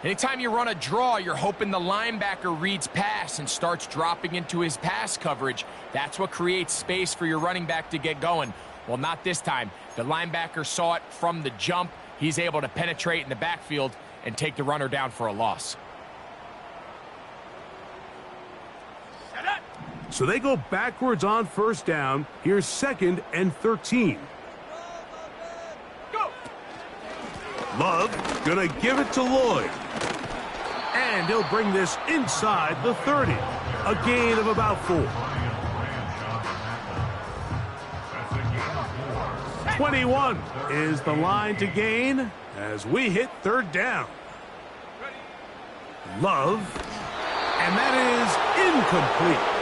Anytime you run a draw, you're hoping the linebacker reads pass and starts dropping into his pass coverage. That's what creates space for your running back to get going. Well, not this time. The linebacker saw it from the jump. He's able to penetrate in the backfield and take the runner down for a loss. So they go backwards on 1st down. Here's 2nd and 13. Go. Love gonna give it to Lloyd. And he'll bring this inside the 30. A gain of about 4. 21 is the line to gain as we hit 3rd down. Love. And that is incomplete.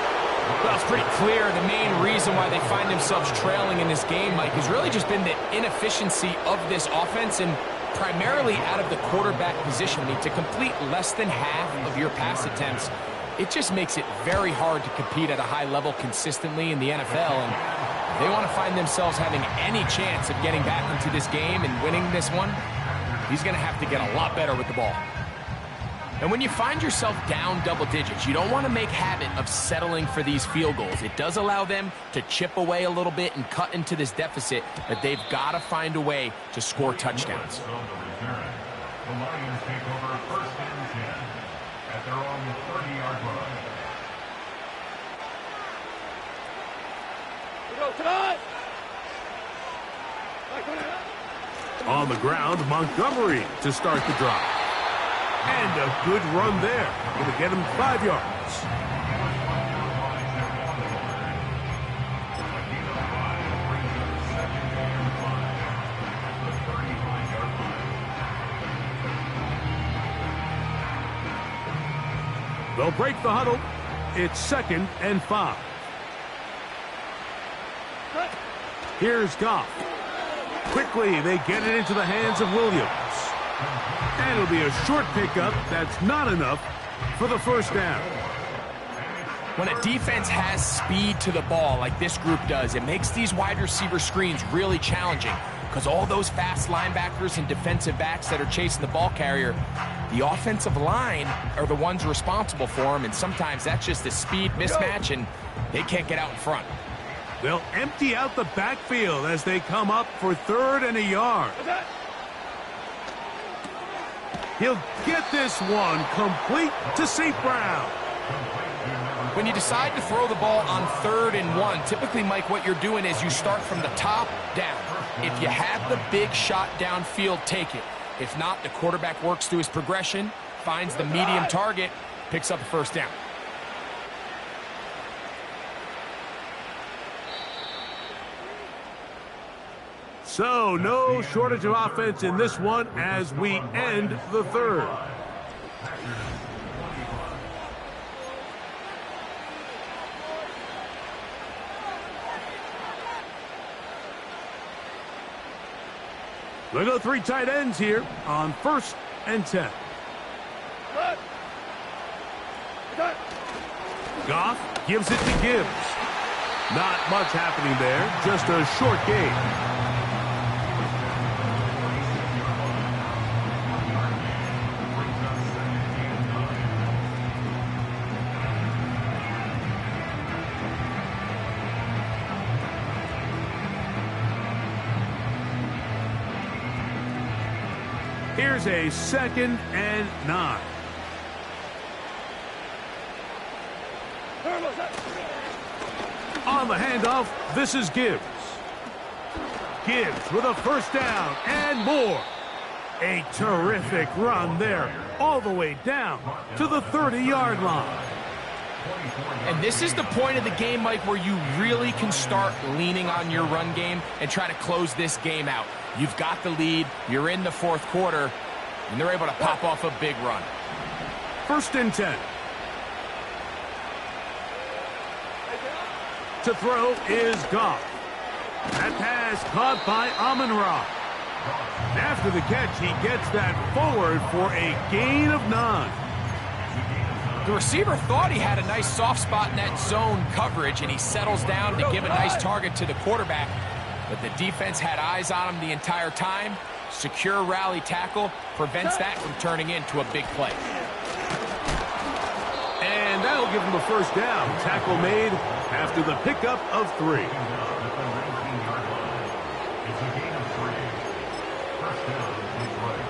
Well, it's pretty clear the main reason why they find themselves trailing in this game, Mike, has really just been the inefficiency of this offense and primarily out of the quarterback position. I mean, to complete less than half of your pass attempts, it just makes it very hard to compete at a high level consistently in the NFL. And if they want to find themselves having any chance of getting back into this game and winning this one, he's going to have to get a lot better with the ball. And when you find yourself down double digits, you don't want to make habit of settling for these field goals. It does allow them to chip away a little bit and cut into this deficit, but they've got to find a way to score touchdowns. The Lions take over 1st and 10 at their own 30-yard line. On the ground, Montgomery to start the drive. And a good run there. Going to get him 5 yards. They'll break the huddle. It's 2nd and 5. Here's Goff. Quickly, they get it into the hands of Williams. And it'll be a short pickup. That's not enough for the first down. When a defense has speed to the ball like this group does, it makes these wide receiver screens really challenging because all those fast linebackers and defensive backs that are chasing the ball carrier, the offensive line are the ones responsible for them, and sometimes that's just a speed mismatch, and they can't get out in front. They'll empty out the backfield as they come up for 3rd and a yard. He'll get this one complete to St. Brown. When you decide to throw the ball on 3rd and 1, typically, Mike, what you're doing is you start from the top down. If you have the big shot downfield, take it. If not, the quarterback works through his progression, finds the medium target, picks up the first down. So, no shortage of offense in this one as we end the third. They go 3 tight ends here on 1st and 10. Goff gives it to Gibbs. Not much happening there, just a short gain. Here's a 2nd and 9. On the handoff, this is Gibbs. Gibbs with a 1st down and more. A terrific run there, all the way down to the 30-yard line. And this is the point of the game, Mike, where you really can start leaning on your run game and try to close this game out. You've got the lead, you're in the 4th quarter, and they're able to pop off a big run. 1st and 10. To throw is Goff. That pass caught by Amon-Ra. After the catch, he gets that forward for a gain of 9. The receiver thought he had a nice soft spot in that zone coverage, and he settles down to give a nice target to the quarterback. But the defense had eyes on him the entire time. Secure rally tackle prevents that from turning into a big play. And that'll give him a 1st down. Tackle made after the pickup of 3. It's a gain of 3. 1st down, Detroit.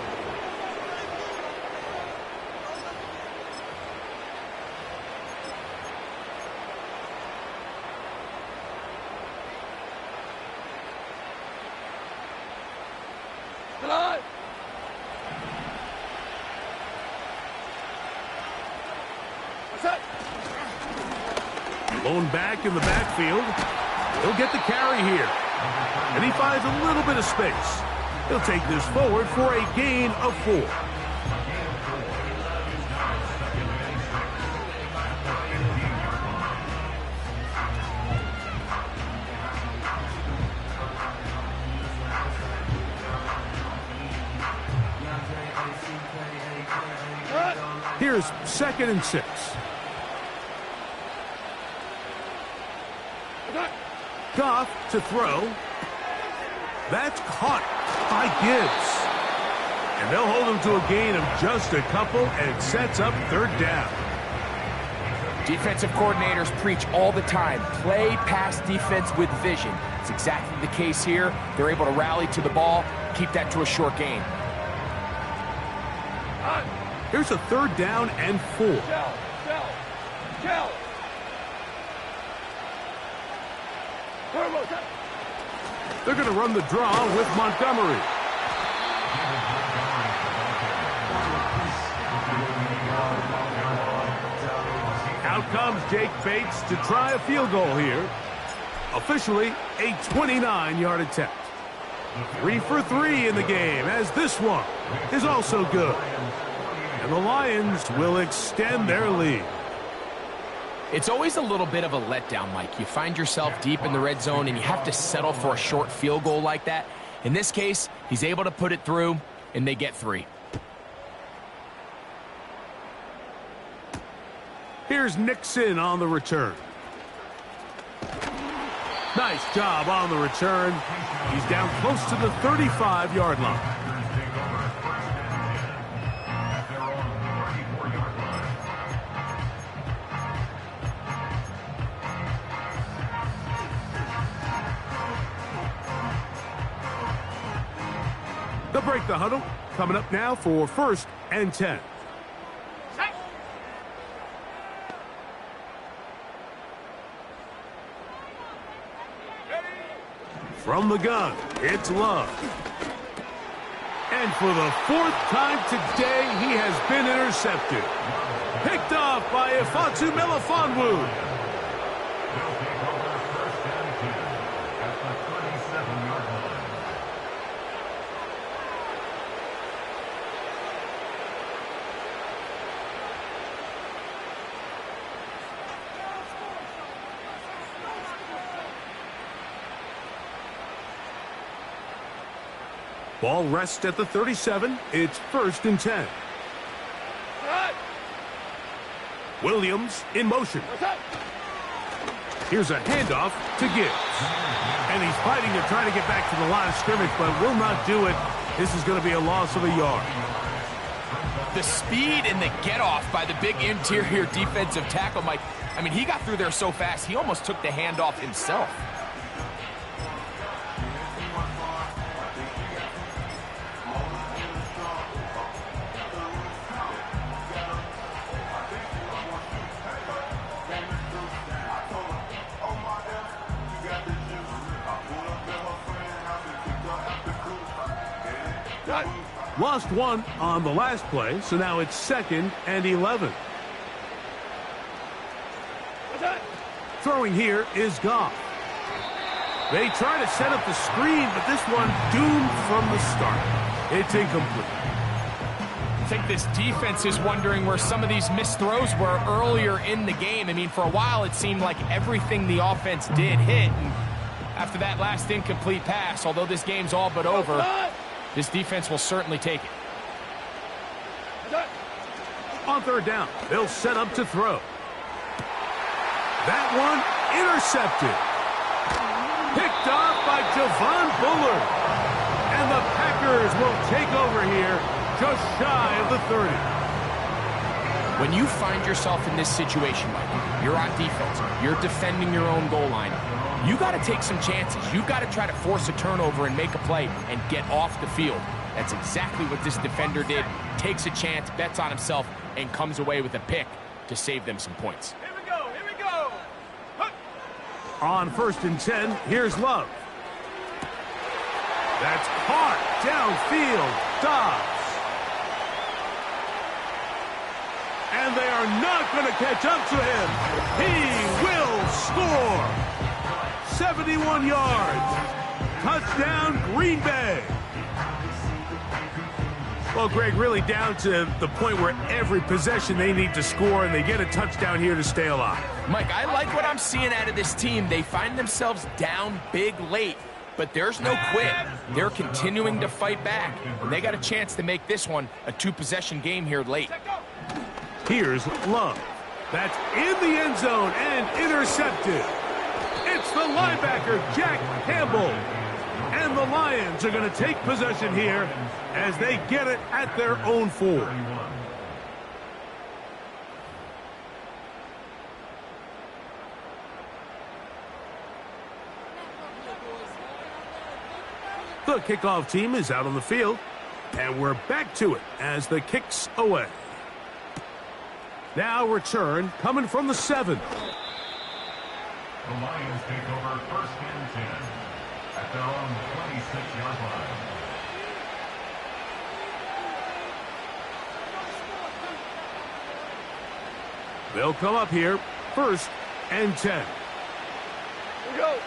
Blown back in the backfield. He'll get the carry here. And he finds a little bit of space. He'll take this forward for a gain of 4. Here's 2nd and 6. Goff to throw. That's caught by Gibbs. And they'll hold him to a gain of just a couple and sets up 3rd down. Defensive coordinators preach all the time, play pass defense with vision. It's exactly the case here. They're able to rally to the ball, keep that to a short gain. Here's a 3rd down and 4. They're going to run the draw with Montgomery. Out comes Jake Bates to try a field goal here. Officially a 29-yard attempt. 3 for 3 in the game, as this one is also good. And the Lions will extend their lead. It's always a little bit of a letdown, Mike. You find yourself deep in the red zone and you have to settle for a short field goal like that. In this case, he's able to put it through, and they get 3. Here's Nixon on the return. Nice job on the return. He's down close to the 35-yard line. They'll break the huddle. Coming up now for 1st and 10. From the gun, it's Love. And for the 4th time today, he has been intercepted. Picked off by Ifeatu Melifonwu. Ball rests at the 37. It's 1st and 10. Williams in motion. Here's a handoff to Gibbs. And he's fighting to try to get back to the line of scrimmage, but will not do it. This is going to be a loss of a yard. The speed and the get-off by the big interior defensive tackle, Mike. I mean, he got through there so fast, he almost took the handoff himself. Lost one on the last play, so now it's 2nd and 11. Throwing here is Goff. They try to set up the screen, but this one doomed from the start. It's incomplete. I think this defense is wondering where some of these missed throws were earlier in the game. I mean, for a while, it seemed like everything the offense did hit. And after that last incomplete pass, although this game's all but over, this defense will certainly take it. On 3rd down, they'll set up to throw. That one intercepted. Picked off by Javon Bullard. And the Packers will take over here just shy of the 30. When you find yourself in this situation, Mike, you're on defense, you're defending your own goal line, you got to take some chances. You've got to try to force a turnover and make a play and get off the field. That's exactly what this defender did. Takes a chance, bets on himself, and comes away with a pick to save them some points. Here we go, here we go. On 1st and 10, here's Love. That's caught downfield. Dobbs. And they are not going to catch up to him. He will score. 71 yards. Touchdown, Green Bay. Well, Greg, really down to the point where every possession they need to score, and they get a touchdown here to stay alive. Mike, I like what I'm seeing out of this team. They find themselves down big late, but there's no quit. They're continuing to fight back, and they got a chance to make this one a 2-possession game here late. Here's Love. That's in the end zone and intercepted. It's the linebacker, Jack Campbell. And the Lions are going to take possession here as they get it at their own 4. The kickoff team is out on the field, and we're back to it as the kick's away. Now return coming from the 7. The Lions take over 1st and 10 at their own 26-yard line. They'll come up here, 1st and 10. Here we go.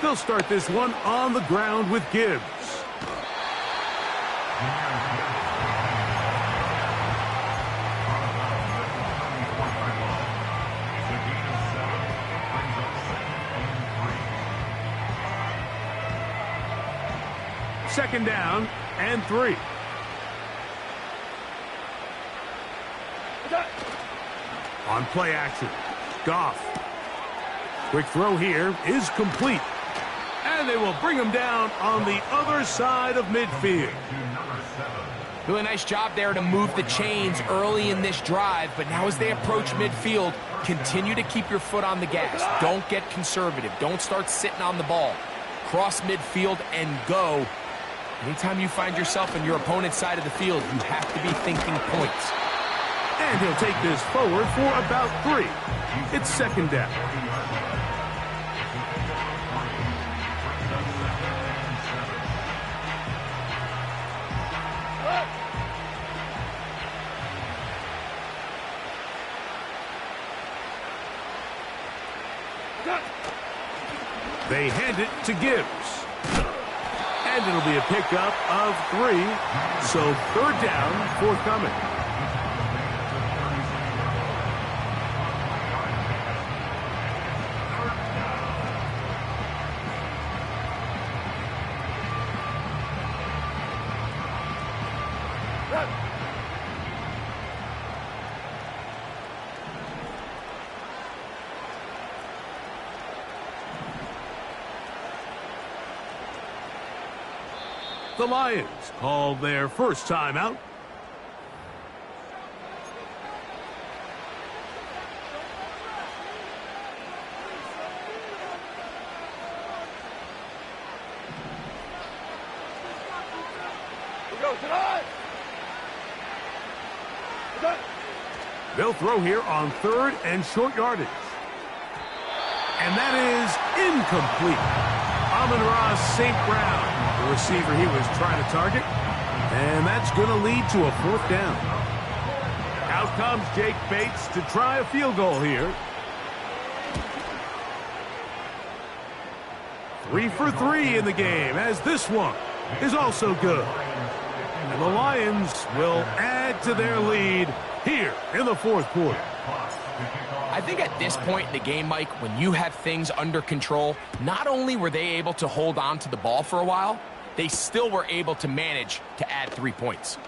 They'll start this one on the ground with Gibbs. Second down and 3. On play action, Goff. Quick throw here is complete. And they will bring him down on the other side of midfield. Really nice job there to move the chains early in this drive, but now as they approach midfield, continue to keep your foot on the gas. Don't get conservative. Don't start sitting on the ball. Cross midfield and go. Anytime you find yourself on your opponent's side of the field, you have to be thinking points. And he'll take this forward for about 3. It's second down. They hand it to Gibbs. And it'll be a pickup of 3. So 3rd down, forthcoming. The Lions call their first timeout. They'll throw here on 3rd and short yardage. And that is incomplete. Amon-Ra St. Brown, the receiver he was trying to target. And that's going to lead to a 4th down. Out comes Jake Bates to try a field goal here. 3 for 3 in the game, as this one is also good. And the Lions will add to their lead here in the 4th quarter. I think at this point in the game, Mike, when you have things under control, not only were they able to hold on to the ball for a while, they still were able to manage to add 3 points.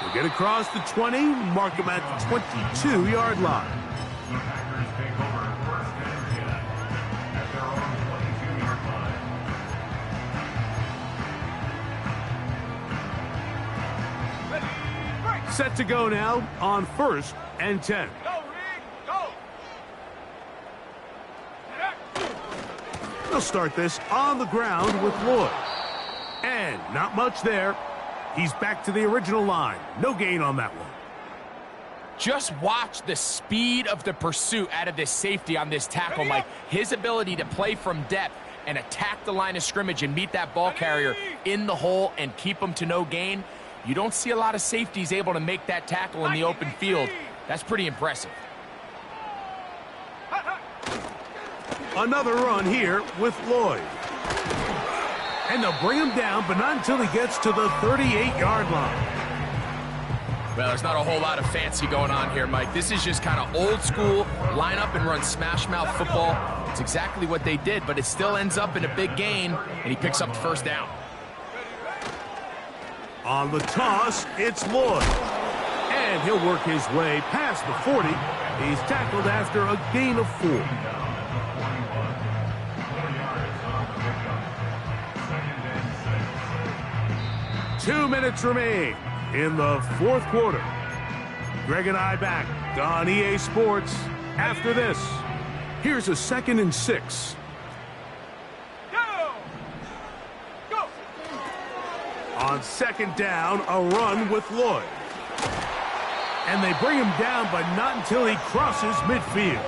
We'll get across the 20, mark them at the 22-yard line. The Packers take over 1st and 10 at their own 22-yard line. Set to go now on 1st and 10. They'll start this on the ground with Lloyd. And not much there. He's back to the original line. No gain on that one. Just watch the speed of the pursuit out of this safety on this tackle, Mike. His ability to play from depth and attack the line of scrimmage and meet that ball carrier in the hole and keep him to no gain. You don't see a lot of safeties able to make that tackle in the open field. That's pretty impressive. Another run here with Lloyd. And they'll bring him down, but not until he gets to the 38-yard line. Well, there's not a whole lot of fancy going on here, Mike. This is just kind of old school, line up and run smash mouth football. It's exactly what they did, but it still ends up in a big gain, and he picks up the 1st down. On the toss, it's Lloyd. And he'll work his way past the 40. He's tackled after a gain of 4. 2 minutes remain in the 4th quarter. Greg and I back on EA Sports after this. Here's a 2nd and 6. Go! On 2nd down, a run with Lloyd. And they bring him down, but not until he crosses midfield.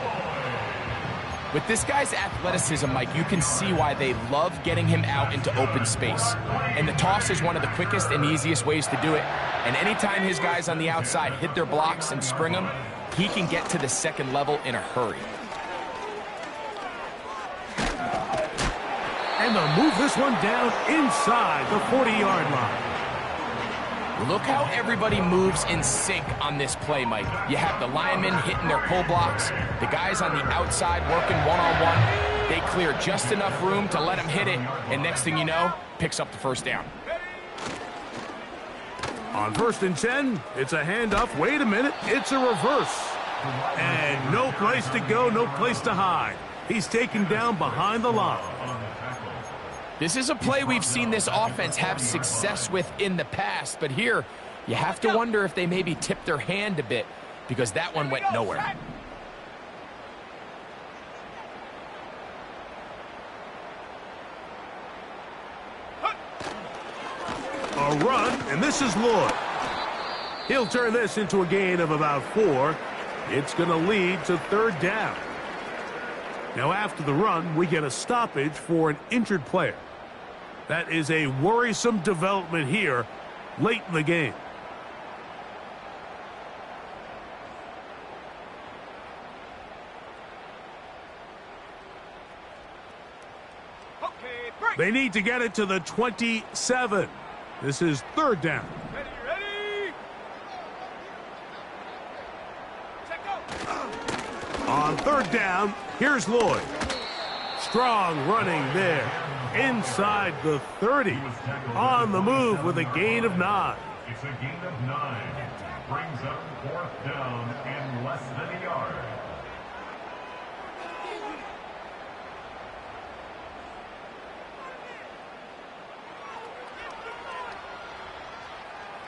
With this guy's athleticism, Mike, you can see why they love getting him out into open space. And the toss is one of the quickest and easiest ways to do it. And anytime his guys on the outside hit their blocks and spring them, he can get to the 2nd level in a hurry. And they'll move this one down inside the 40-yard line. Look how everybody moves in sync on this play, Mike. You have the linemen hitting their pull blocks, the guys on the outside working one-on-one. They clear just enough room to let him hit it, and next thing you know, picks up the 1st down. On 1st and 10, it's a handoff. Wait a minute, it's a reverse. And no place to go, no place to hide. He's taken down behind the line. This is a play we've seen this offense have success with in the past, but here you have to wonder if they maybe tipped their hand a bit because that one went nowhere. A run, and this is Lloyd. He'll turn this into a gain of about 4. It's going to lead to 3rd down. Now after the run, we get a stoppage for an injured player. That is a worrisome development here late in the game. They need to get it to the 27. This is 3rd down. Ready? Check out. On 3rd down, here's Lloyd. Strong running there. Inside the 30. On the move with a gain of 9. It's a gain of 9. Brings up 4th down and